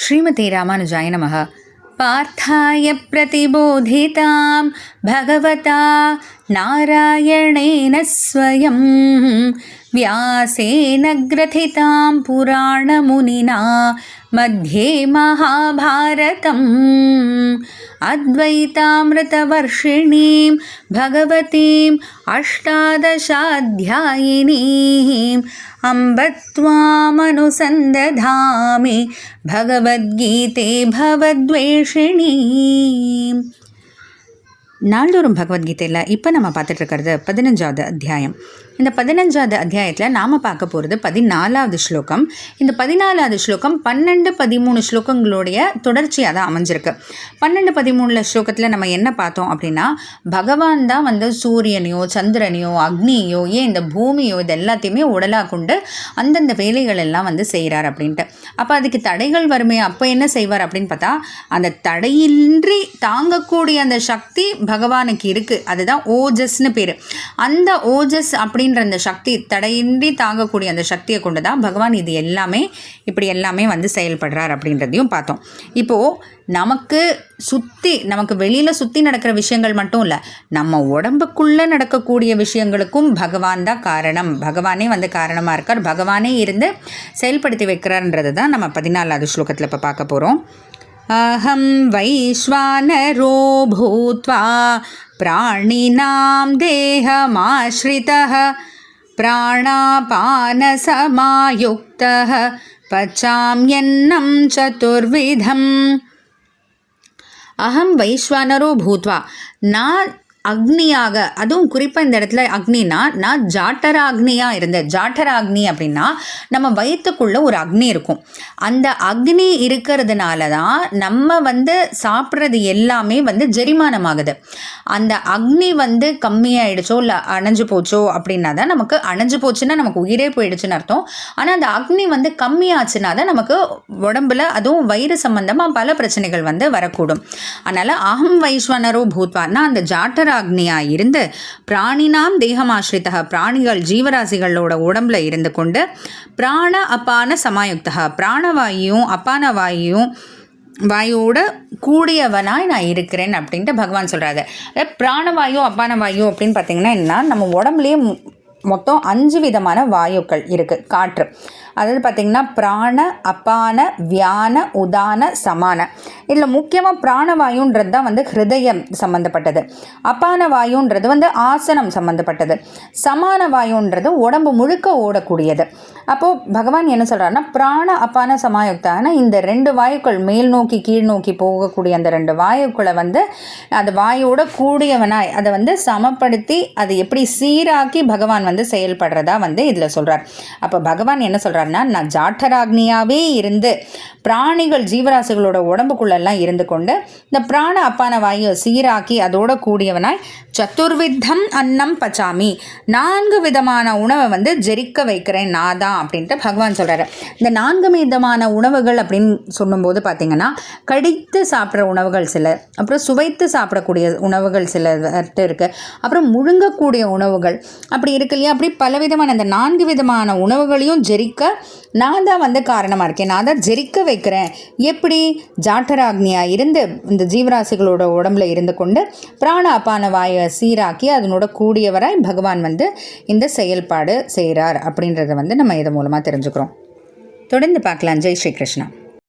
ஸ்ரீமதி ராமானுஜாய நமः. पार्थाय प्रतिबोधितां भगवता नारायणेन स्वयं व्यासेन ग्रथितां पुराणमुनिना मध्ये महाभारतम् अद्वैतामृतवर्षिणीं भगवतीम् अष्टादशाध्यायिनीम् अम्ब त्वामनुसन्दधामि भगवद्गीते भवद्वेषिणी. நாள்தோறும் பகவத்கீதையில் இப்போ நம்ம பார்த்துட்ருக்கிறது 15வது அத்தியாயம். இந்த 15வது அத்தியாயத்தில் நாம் பார்க்க போகிறது 14வது ஸ்லோகம். இந்த 14வது ஸ்லோகம் 12-13 ஸ்லோகங்களுடைய தொடர்ச்சியாக தான் அமைஞ்சிருக்கு. 12-13 ஸ்லோகத்தில் நம்ம என்ன பார்த்தோம் அப்படின்னா, பகவான் தான் வந்து சூரியனையோ சந்திரனையோ அக்னியோ ஏன் இந்த பூமியோ இது எல்லாத்தையுமே உடலாக கொண்டு அந்தந்த வேலைகள் எல்லாம் வந்து செய்கிறார் அப்படின்ட்டு. அப்போ அதுக்கு தடைகள் வருமே, அப்போ என்ன செய்வார் அப்படின்னு பார்த்தா, அந்த தடையின்றி தாங்கக்கூடிய அந்த சக்தி பகவானுக்கு இருக்குது. அதுதான் ஓஜஸ்னு பேர். அந்த ஓஜஸ் அப்படின்ற அந்த சக்தி, தடையின்றி தாங்கக்கூடிய அந்த சக்தியை கொண்டு தான் பகவான் இது எல்லாமே இப்படி எல்லாமே வந்து செயல்படுறார் அப்படின்றதையும் பார்த்தோம். இப்போது நமக்கு வெளியில் சுற்றி நடக்கிற விஷயங்கள் மட்டும் இல்லை, நம்ம உடம்புக்குள்ளே நடக்கக்கூடிய விஷயங்களுக்கும் பகவான் தான் காரணம். பகவானே வந்து காரணமாக இருக்கார், பகவானே இருந்து செயல்படுத்தி வைக்கிறார்ன்றது தான் நம்ம 14வது ஸ்லோகத்தில் இப்போ பார்க்க போகிறோம். अहं वैश्वानरो भूत्वा प्राणिनां देहमाश्रितः प्राणापानसमायुक्तः पचाम्यन्नं चतुर्विधम्. अहं वैश्वानरो भूत्वा, நான் அக்னியாக, அதுவும் குறிப்பாக இந்த இடத்துல அக்னினா நான் ஜாட்டராக்னியாக இருந்தேன். ஜாட்டராக்னி அப்படின்னா நம்ம வயிற்றுக்குள்ளே ஒரு அக்னி இருக்கும். அந்த அக்னி இருக்கிறதுனால தான் நம்ம வந்து சாப்பிட்றது எல்லாமே வந்து ஜெரிமானமாகுது. அந்த அக்னி வந்து கம்மியாயிடுச்சோ இல்லை அணைஞ்சு போச்சோ அப்படின்னா தான் நமக்கு, அணைஞ்சு போச்சுன்னா நமக்கு உயிரே போயிடுச்சுன்னு அர்த்தம். ஆனால் அந்த அக்னி வந்து கம்மியாச்சுன்னா தான் நமக்கு உடம்புல அதுவும் வயிறு சம்பந்தமாக பல பிரச்சனைகள் வந்து வரக்கூடும். அதனால் அகம் வைஸ்வனரோ பூத்வா, நான் அந்த ஜாட்டர அக்னியாக இருந்து பிராணினாம் தேகமாஸ்ரிதா, பிராணிகள் ஜீவராசிகளோட உடம்புல இருந்து கொண்டு பிராண அப்பான சமாயுக்தா, பிராணவாயும் அப்பான வாயுவோட கூடியவனாய் நான் இருக்கிறேன் அப்படின்ட்டு பகவான் சொல்கிறாரு. அதாவது பிராணவாயு அப்பான வாயு அப்படின்னு பார்த்தீங்கன்னா என்ன, நம்ம உடம்புலேயே மொத்தம் 5 விதமான வாயுக்கள் இருக்குது. காற்று, அதாவது பார்த்திங்கன்னா பிராண அப்பான வியான உதான சமான. இதில் முக்கியமாக பிராணவாயுன்றது தான் வந்து ஹிருதயம் சம்மந்தப்பட்டது, அப்பான வாயுன்றது வந்து ஆசனம் சம்மந்தப்பட்டது, சமான வாயுன்றது உடம்பு முழுக்க ஓடக்கூடியது. அப்போது பகவான் என்ன சொல்கிறாருன்னா, பிராண அப்பான சமாயுக்தான இந்த 2 வாயுக்கள், மேல் நோக்கி கீழ் நோக்கி போகக்கூடிய அந்த 2 வாயுக்களை வந்து அந்த வாயோட கூடியவனாய் அதை வந்து சமப்படுத்தி அதை எப்படி சீராக்கி பகவான் வந்து செயல்படுறதா வந்து இதில் சொல்கிறார். அப்போ பகவான் என்ன சொல்கிறார், நான் ஜாட்டராக்னியாவே இருந்து பிராணிகள் ஜீவராசிகளோட உடம்புக்குள்ளெல்லாம் இருந்து கொண்டு இந்த பிராண அப்பான வாயு சீராக்கி அதோட கூடியவனாய் சதுர்வித்தம் அன்னம் பச்சாமி, 4 விதமான உணவை வந்து ஜெரிக்க வைக்கிறேன் நான் தான் அப்படின்ட்டு பகவான் சொல்கிறாரு. இந்த 4 விதமான உணவுகள் அப்படின்னு சொல்லும்போது பார்த்திங்கன்னா, கடித்து சாப்பிட்ற உணவுகள் சில, அப்புறம் சுவைத்து சாப்பிடக்கூடிய உணவுகள் சில இருக்குது, அப்புறம் முழுங்கக்கூடிய உணவுகள் அப்படி இருக்கு இல்லையா. அப்படி பலவிதமான இந்த 4 விதமான உணவுகளையும் ஜெரிக்க நான் தான் வந்து காரணமாக இருக்கேன், நான் தான் ஜெரிக்க வைக்கிறேன். எப்படி? ஜாட்டராக்னியாக இருந்து இந்த ஜீவராசிகளோட உடம்புல இருந்து கொண்டு பிராண அப்பான வாயை சீராக்கி அதனோட கூடியவராய் பகவான் வந்து இந்த செயல்பாடு செய்கிறார் அப்படின்றத வந்து நம்ம இதன் மூலமாக தெரிஞ்சுக்கிறோம். தொடர்ந்து பார்க்கலாம். ஜெய் ஸ்ரீ கிருஷ்ணா.